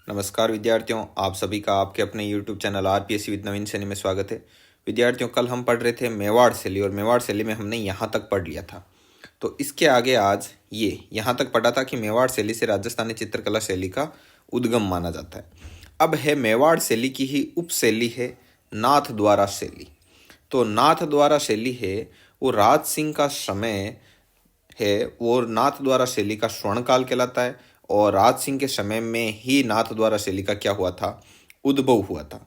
नमस्कार विद्यार्थियों, आप सभी का आपके अपने YouTube चैनल आरपीएससी विद नवीन सैनी में स्वागत है। विद्यार्थियों, कल हम पढ़ रहे थे मेवाड़ शैली और मेवाड़ शैली में हमने यहाँ तक पढ़ लिया था। तो इसके आगे आज ये यहाँ तक पढ़ा था कि मेवाड़ शैली से राजस्थानी चित्रकला शैली का उद्गम माना जाता है। अब है मेवाड़ शैली की ही उप शैली है नाथ द्वारा शैली। तो नाथ द्वारा शैली है वो राज सिंह का समय है, वो नाथ द्वारा शैली का स्वर्णकाल कहलाता है और राज सिंह के समय में ही नाथ द्वारा शैली का क्या हुआ था, उद्भव हुआ था।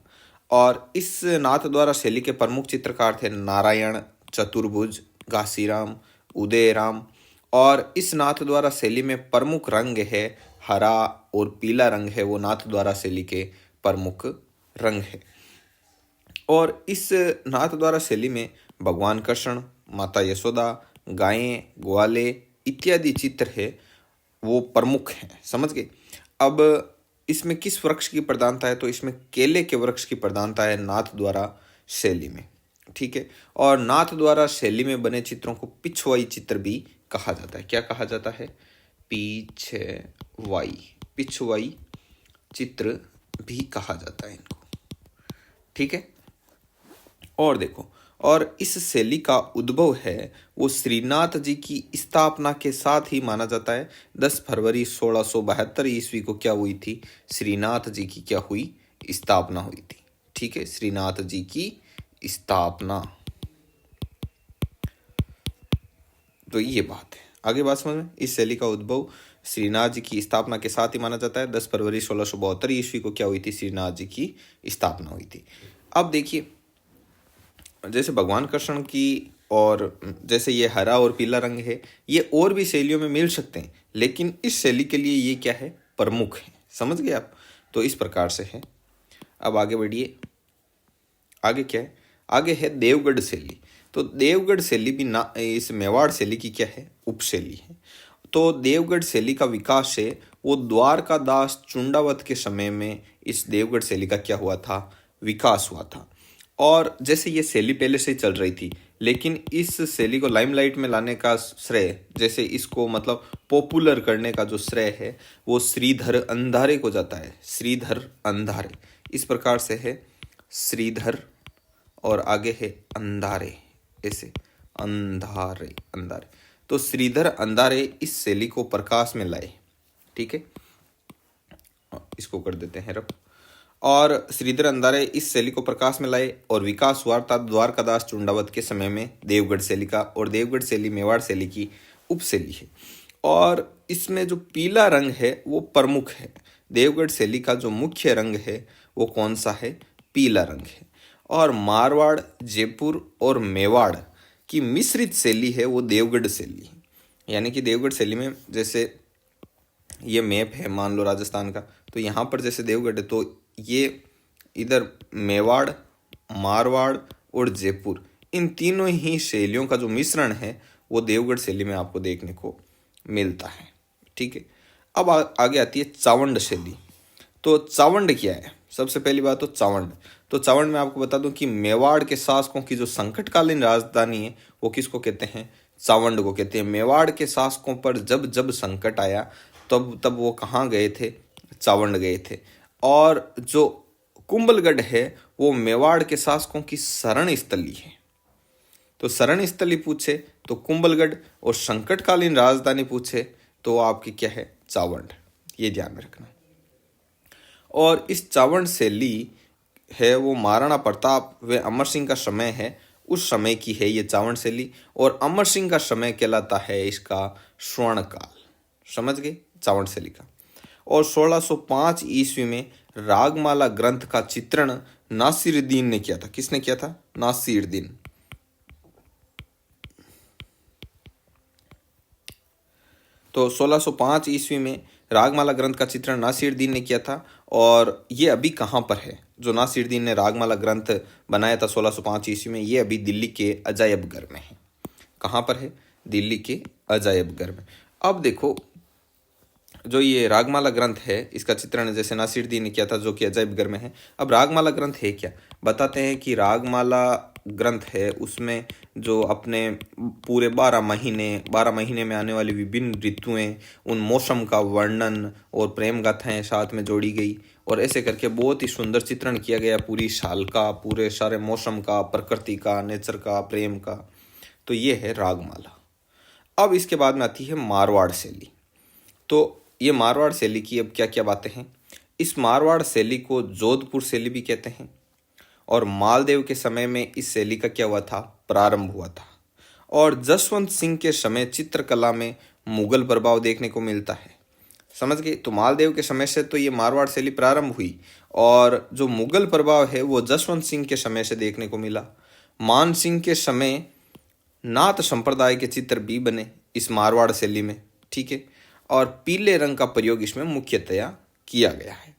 और इस नाथ द्वारा शैली के प्रमुख चित्रकार थे नारायण, चतुर्भुज, घासीराम, उदयराम। और इस नाथ द्वारा शैली में प्रमुख रंग है हरा और पीला रंग है, वो नाथ द्वारा शैली के प्रमुख रंग है। और इस नाथ द्वारा शैली में भगवान कृष्ण, माता यशोदा, गायें, ग्वाले इत्यादि चित्र है वो प्रमुख हैं। समझ गए। अब इसमें किस वृक्ष की प्रधानता है, तो इसमें केले के वृक्ष की प्रधानता है नाथ द्वारा शैली में। ठीक है। और नाथ द्वारा शैली में बने चित्रों को पिछवाई चित्र भी कहा जाता है। क्या कहा जाता है? पिछवाई चित्र भी कहा जाता है इनको। ठीक है। और देखो, और इस शैली का उद्भव है वो श्रीनाथ जी की स्थापना के साथ ही माना जाता है। 10 फरवरी 1672 ईस्वी को क्या हुई थी? श्रीनाथ जी की क्या हुई? स्थापना हुई थी। ठीक है, श्रीनाथ जी की स्थापना। तो ये बात है, आगे बात समझ में। इस शैली का उद्भव श्रीनाथ जी की स्थापना के साथ ही माना जाता है। 10 फरवरी 1672 ईस्वी को क्या हुई थी? श्रीनाथ जी की स्थापना हुई थी। अब देखिए, जैसे भगवान कृष्ण की और जैसे ये हरा और पीला रंग है, ये और भी शैलियों में मिल सकते हैं, लेकिन इस शैली के लिए ये क्या है? प्रमुख है। समझ गए आप? तो इस प्रकार से है। अब आगे बढ़िए। आगे क्या है? आगे है देवगढ़ शैली। तो देवगढ़ शैली भी ना इस मेवाड़ शैली की क्या है? उपशैली है। तो देवगढ़ शैली का विकास है वो द्वारकादास चुंडावत के समय में इस देवगढ़ शैली का क्या हुआ था? विकास हुआ था। और जैसे ये शैली पहले से ही चल रही थी, लेकिन इस शैली को लाइमलाइट में लाने का श्रेय, जैसे इसको मतलब पॉपुलर करने का जो श्रेय है वो श्रीधर अंधारे को जाता है। श्रीधर अंधारे, इस प्रकार से है श्रीधर और आगे है अंधारे, ऐसे अंधारे अंधारे। तो श्रीधर अंधारे इस शैली को प्रकाश में लाए। ठीक है, इसको कर देते हैं रब। और श्रीधर अंधारे इस शैली को प्रकाश में लाए और विकास हुआ था द्वारकादास चुंडावत के समय में देवगढ़ शैली का। और देवगढ़ शैली मेवाड़ शैली की उपशैली है। और इसमें जो पीला रंग है वो प्रमुख है। देवगढ़ शैली का जो मुख्य रंग है वो कौन सा है? पीला रंग है। और मारवाड़, जयपुर और मेवाड़ की मिश्रित शैली है वो देवगढ़ शैली। यानी कि देवगढ़ शैली में जैसे ये मैप है मान लो राजस्थान का, तो यहाँ पर जैसे देवगढ़ है, तो ये इधर मेवाड़, मारवाड़ और जयपुर, इन तीनों ही शैलियों का जो मिश्रण है वो देवगढ़ शैली में आपको देखने को मिलता है। ठीक है। अब आगे आती है चावंड शैली। तो चावंड क्या है? सबसे पहली बात तो चावंड। तो चावंड में आपको बता दूं कि मेवाड़ के शासकों की जो संकटकालीन राजधानी है वो किसको कहते हैं? चावंड को कहते हैं। मेवाड़ के शासकों पर जब जब संकट आया तब तब वो कहाँ गए थे? चावंड गए थे। और जो कुंभलगढ़ है वो मेवाड़ के शासकों की शरण स्थली है। तो शरण स्थली पूछे तो कुंभलगढ़, और संकटकालीन राजधानी पूछे तो आपकी क्या है? चावंड। ये ध्यान में रखना। और इस चावंड शैली है वो महाराणा प्रताप व अमर सिंह का समय है, उस समय की है ये चावंड शैली। और अमर सिंह का समय कहलाता है इसका स्वर्णकाल। समझ गए? चावंड शैली का। और 1605 ईस्वी में रागमाला ग्रंथ का चित्रण नासिरुद्दीन ने किया था। किसने किया था? नासिरुद्दीन। तो 1605 ईस्वी में रागमाला ग्रंथ का चित्रण नासिरुद्दीन ने किया था। और ये अभी कहाँ पर है? जो नासिरुद्दीन ने रागमाला ग्रंथ बनाया था 1605 ईस्वी में, ये अभी दिल्ली के अजायब घर में है। कहाँ पर है? दिल्ली के अजायब घर में। अब देखो, जो ये रागमाला ग्रंथ है इसका चित्रण जैसे नासिरुद्दीन ने किया था जो कि अजायब घर में है। अब रागमाला ग्रंथ है क्या? बताते हैं कि रागमाला ग्रंथ है उसमें जो अपने पूरे 12 महीने में आने वाली विभिन्न ऋतुएं, उन मौसम का वर्णन और प्रेम गाथाएं साथ में जोड़ी गई और ऐसे करके बहुत ही सुंदर चित्रण किया गया पूरी साल का, पूरे सारे मौसम का, प्रकृति का, नेचर का, प्रेम का। तो ये है रागमाला। अब इसके बाद में आती है मारवाड़ शैली। तो ये मारवाड़ शैली की अब क्या क्या बातें हैं। इस मारवाड़ शैली को जोधपुर शैली भी कहते हैं और मालदेव के समय में इस शैली का क्या हुआ था, प्रारंभ हुआ था। और जसवंत सिंह के समय चित्रकला में मुगल प्रभाव देखने को मिलता है। समझ गए। तो मालदेव के समय से तो ये मारवाड़ शैली प्रारंभ हुई और जो मुगल प्रभाव है वो जसवंत सिंह के समय से देखने को मिला। मान सिंह के समय नाथ संप्रदाय के चित्र भी बने इस मारवाड़ शैली में, ठीक है। और पीले रंग का प्रयोग इसमें मुख्यतया किया गया है,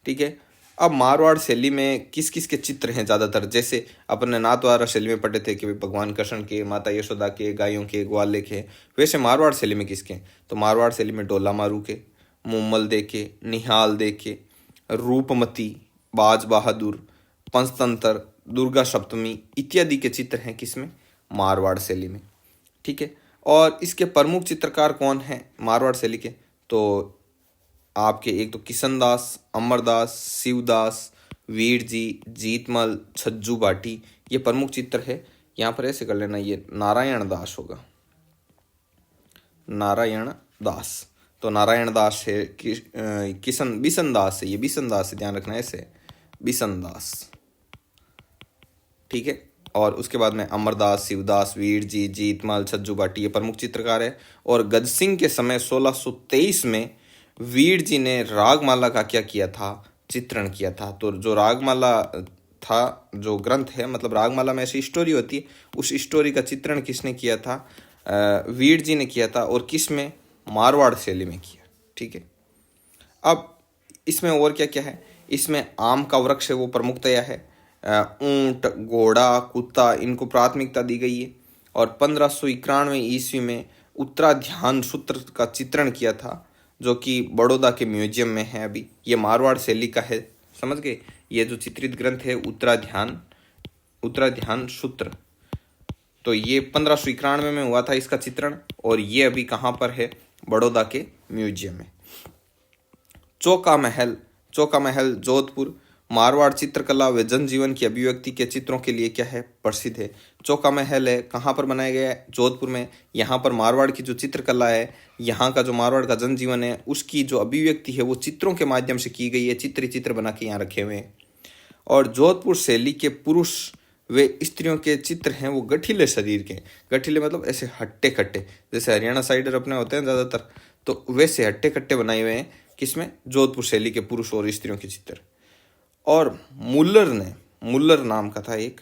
ठीक है। अब मारवाड़ शैली में किस किस के चित्र हैं ज़्यादातर, जैसे अपने नाथद्वारा शैली में पढ़े थे कि भगवान कृष्ण के, माता यशोदा के, गायों के, ग्वाले के, वैसे मारवाड़ शैली में किसके? तो मारवाड़ शैली में डोला मारू के, मुम्मल दे के, निहाल दे के, रूपमती, बाज बहादुर, पंचतंत्र, दुर्गा सप्तमी इत्यादि के चित्र हैं किसमें? मारवाड़ शैली में, ठीक है। और इसके प्रमुख चित्रकार कौन हैं मारवाड़ शैली के? तो आपके एक तो किशनदास, अमरदास, शिवदास, वीर जी, जीतमल, छज्जू बाटी, ये प्रमुख चित्र है। यहाँ पर ऐसे कर लेना, ये नारायण दास होगा, नारायण दास। तो नारायण दास है, बिशन दास है, ये बिशन दास है, ध्यान रखना ऐसे, बिशन दास, ठीक है। और उसके बाद में अमरदास, शिवदास, वीर जी, जीतमल, छज्जू बाटी ये प्रमुख चित्रकार है। और गज सिंह के समय 1623 में वीर जी ने रागमाला का क्या किया था? चित्रण किया था। तो जो रागमाला था, जो ग्रंथ है, मतलब रागमाला में ऐसी स्टोरी होती है, उस स्टोरी का चित्रण किसने किया था? वीर जी ने किया था। और किस में? मारवाड़ शैली में किया, ठीक है। अब इसमें और क्या क्या है? इसमें आम का वृक्ष है वो प्रमुखतया है, ऊंट, घोड़ा, कुत्ता, इनको प्राथमिकता दी गई है। और 1591 ईस्वी में उत्तराध्यान सूत्र का चित्रण किया था जो कि बड़ौदा के म्यूजियम में है अभी। ये मारवाड़ शैली का है, समझ गए। ये जो चित्रित ग्रंथ है उत्तराध्यान सूत्र, तो ये 1591 में हुआ था इसका चित्रण और ये अभी कहाँ पर है? बड़ौदा के म्यूजियम में। चौका महल जोधपुर मारवाड़ चित्रकला व जनजीवन की अभिव्यक्ति के चित्रों के लिए क्या है? प्रसिद्ध है। चौका महल है, कहाँ पर बनाया गया है? जोधपुर में। यहाँ पर मारवाड़ की जो चित्रकला है, यहाँ का जो मारवाड़ का जनजीवन है, उसकी जो अभिव्यक्ति है वो चित्रों के माध्यम से की गई है। चित्र बना के यहाँ रखे हुए हैं। और जोधपुर शैली के पुरुष वे स्त्रियों के चित्र हैं वो गठीले शरीर के, गठीले मतलब ऐसे हट्टे कट्टे, जैसे हरियाणा साइडर अपने होते हैं ज़्यादातर, तो वैसे हट्टे कट्टे बनाए हुए हैं किसमें? जोधपुर शैली के पुरुष और स्त्रियों के चित्र। और मुल्लर नाम का था एक,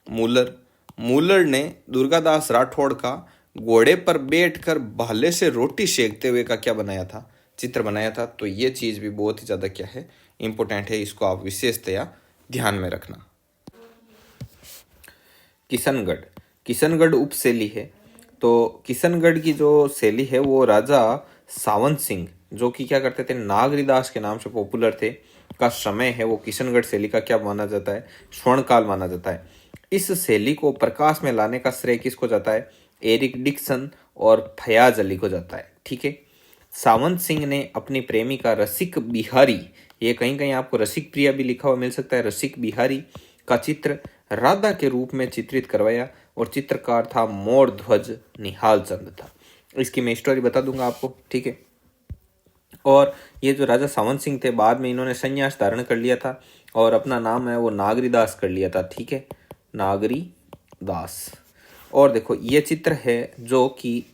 मुल्लर ने दुर्गादास राठौड़ का घोड़े पर बैठकर भाले से रोटी सेकते हुए का क्या बनाया था? चित्र बनाया था। तो ये चीज़ भी बहुत ही ज़्यादा क्या है? इम्पोर्टेंट है, इसको आप विशेषतया ध्यान में रखना। किशनगढ़ उप शैली है। तो किशनगढ़ की जो शैली है वो राजा सावंत सिंह, जो कि क्या करते थे, नागरीदास के नाम से पॉपुलर थे, का समय है वो किशनगढ़ शैली का क्या माना जाता है? स्वर्णकाल माना जाता है। इस शैली को प्रकाश में लाने का श्रेय किसको जाता है? एरिक डिक्सन और फयाज अली को जाता है, ठीक है। सावंत सिंह ने अपनी प्रेमिका रसिक बिहारी, ये कहीं कहीं आपको रसिक प्रिया भी लिखा हुआ मिल सकता है, रसिक बिहारी का चित्र राधा के रूप में चित्रित करवाया और चित्रकार था मोर ध्वज निहाल चंद था। इसकी मैं स्टोरी बता दूंगा आपको, ठीक है। और ये जो राजा सावंत सिंह थे, बाद में इन्होंने संन्यास धारण कर लिया था और अपना नाम है वो नागरीदास कर लिया था, ठीक है, नागरीदास। और देखो ये चित्र है जो कि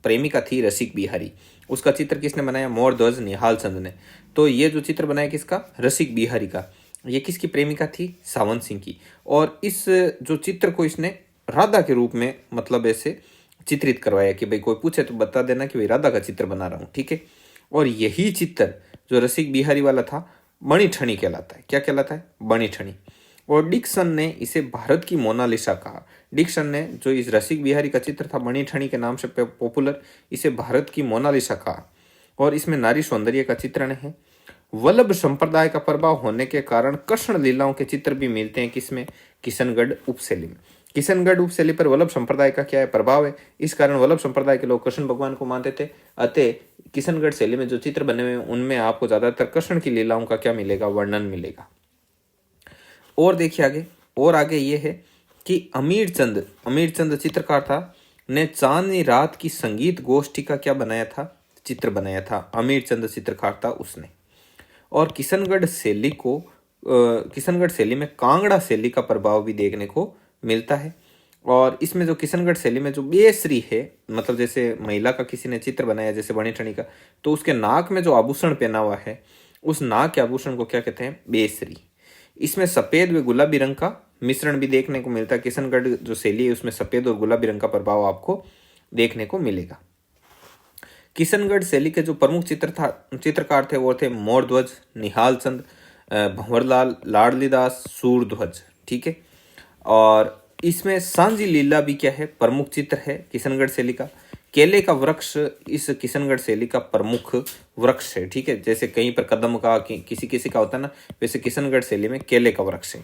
प्रेमिका थी रसिक बिहारी, उसका चित्र किसने बनाया? मोर ध्वज निहाल चंद ने। तो ये जो चित्र बनाया किसका? रसिक बिहारी का। ये किसकी प्रेमिका थी? सावंत सिंह की। और इस जो चित्र को इसने राधा के रूप में मतलब ऐसे चित्रित करवाया कि भाई कोई पूछे तो बता देना कि भाई राधा का चित्र बना रहा हूँ, ठीक है। और यही चित्र जो रसिक बिहारी वाला था बणिठनी कहलाता है। क्या कहलाता है? बणिठनी। और डिक्सन ने इसे भारत की मोनालिसा कहा। डिक्सन ने जो इस रसिक बिहारी का चित्र था बणिठनी के नाम से पॉपुलर, इसे भारत की मोनालिसा कहा। और इसमें नारी सौंदर्य का चित्रण है। वल्लभ संप्रदाय का प्रभाव होने के कारण कृष्ण लीलाओं के चित्र भी मिलते हैं किसमें, किशनगढ़ उपशैली में। किशनगढ़ उपशैली पर वल्लभ संप्रदाय का क्या है, प्रभाव है। इस कारण वल्लभ संप्रदाय के लोग कृष्ण भगवान को मानते थे। अतः किशनगढ़ शैली में जो चित्र बने हुए हैं उनमें आपको ज्यादातर कृष्ण की लीलाओं का क्या मिलेगा, वर्णन मिलेगा। और देखिए आगे, और आगे ये है कि अमीर चंद चित्रकार था, ने चांदनी रात की संगीत गोष्ठी का क्या बनाया था, चित्र बनाया था। अमीर चंद चित्रकार था उसने। और किशनगढ़ शैली में कांगड़ा शैली का प्रभाव भी देखने को मिलता है। और इसमें जो किशनगढ़ शैली में जो बेसरी है, मतलब जैसे महिला का किसी ने चित्र बनाया जैसे बनी ठनी का, तो उसके नाक में जो आभूषण पहना हुआ है उस नाक के आभूषण को क्या कहते हैं, बेसरी। इसमें सफेद व गुलाबी रंग का मिश्रण भी देखने को मिलता है। किशनगढ़ जो शैली है उसमें सफेद और गुलाबी रंग का प्रभाव आपको देखने को मिलेगा। किशनगढ़ शैली के जो प्रमुख चित्रकार थे वो थे मोरध्वज, निहाल चंद, भंवरलाल, लाडलीदास, सूरध्वज। ठीक है। और इसमें सांझी लीला भी क्या है, प्रमुख चित्र है किशनगढ़ शैली का। केले का वृक्ष इस किशनगढ़ शैली का प्रमुख वृक्ष है। ठीक है, जैसे कहीं पर कदम का किसी किसी का होता है ना, वैसे किशनगढ़ शैली में केले का वृक्ष है।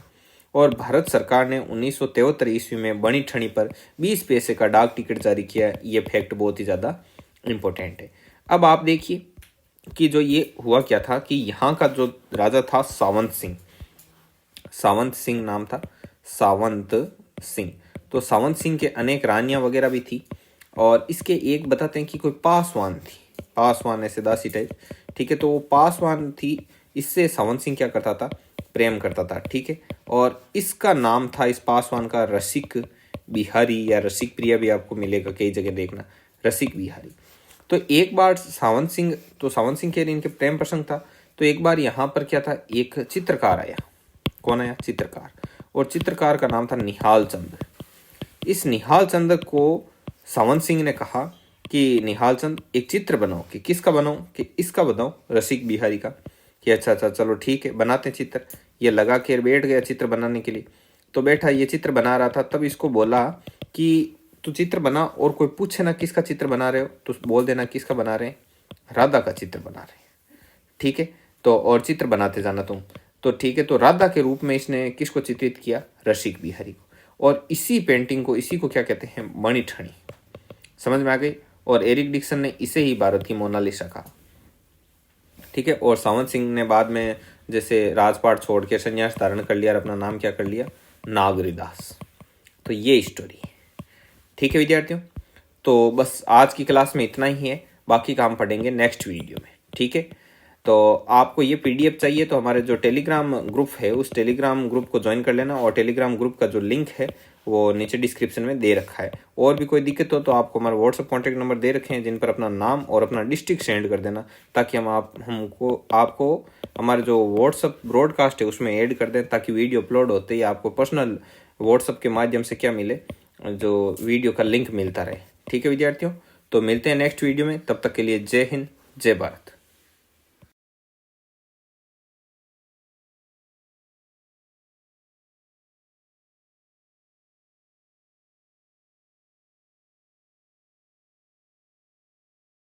और भारत सरकार ने 1973 ईस्वी में बनी ठनी पर 20 पैसे का डाक टिकट जारी किया। ये फैक्ट बहुत ही ज़्यादा इम्पोर्टेंट है। अब आप देखिए कि जो ये हुआ क्या था कि यहाँ का जो राजा था सावंत सिंह नाम था, सावंत सिंह। तो सावंत सिंह के अनेक रानियां वगैरह भी थी। और इसके एक बताते हैं कि कोई पासवान थी, पासवान ऐसे दासी टाइप। ठीक है, तो वो पासवान थी, इससे सावंत सिंह क्या करता था, प्रेम करता था। ठीक है, और इसका नाम था इस पासवान का रसिक बिहारी, या रसिक प्रिया भी आपको मिलेगा कई जगह देखना, रसिक बिहारी। तो एक बार सावंत सिंह के इनके प्रेम प्रसंग था। तो एक बार यहाँ पर क्या था, एक चित्रकार आया। कौन आया, चित्रकार। और चित्रकार का नाम था निहाल चंद। इस निहाल चंद को सावंत सिंह ने कहा कि निहाल चंद एक चित्र बनाओ। कि किसका बनाओ, कि इसका बनाओ, रसिक बिहारी का। कि अच्छा चलो ठीक है, बनाते हैं चित्र। ये लगा के बैठ गया चित्र बनाने के लिए। तो बैठा, ये चित्र बना रहा था। तब इसको बोला कि तू चित्र बना, और कोई पूछे ना किसका चित्र बना रहे हो तो बोल देना किसका बना रहे हैं, राधा का चित्र बना रहे हैं। ठीक है, तो और चित्र बनाते जाना तुम। तो ठीक है, तो राधा के रूप में इसने किसको चित्रित किया, रसिक बिहारी को। और इसी पेंटिंग को, इसी को क्या कहते हैं, बनी ठनी। समझ में आ गई। और एरिक डिक्सन ने इसे ही भारत की मोनालिसा कहा। ठीक है, और सावंत सिंह ने बाद में जैसे राजपाट छोड़ के संन्यास धारण कर लिया और अपना नाम क्या कर लिया, नागरीदास। तो ये स्टोरी है। ठीक है विद्यार्थियों, तो बस आज की क्लास में इतना ही है। बाकी काम पढ़ेंगे नेक्स्ट वीडियो में। ठीक है, तो आपको ये पीडीएफ चाहिए तो हमारे जो टेलीग्राम ग्रुप है उस टेलीग्राम ग्रुप को ज्वाइन कर लेना। और टेलीग्राम ग्रुप का जो लिंक है वो नीचे डिस्क्रिप्शन में दे रखा है। और भी कोई दिक्कत हो तो आपको हमारे व्हाट्सएप कॉन्टैक्ट नंबर दे रखे हैं, जिन पर अपना नाम और अपना डिस्ट्रिक्ट सेंड कर देना, ताकि हम आपको हमारे जो व्हाट्सएप ब्रॉडकास्ट है उसमें ऐड कर दें, ताकि वीडियो अपलोड होते ही आपको पर्सनल व्हाट्सएप के माध्यम से क्या मिले, जो वीडियो का लिंक मिलता रहे। ठीक है विद्यार्थियों, तो मिलते हैं नेक्स्ट वीडियो में। तब तक के लिए जय हिंद, जय भारत।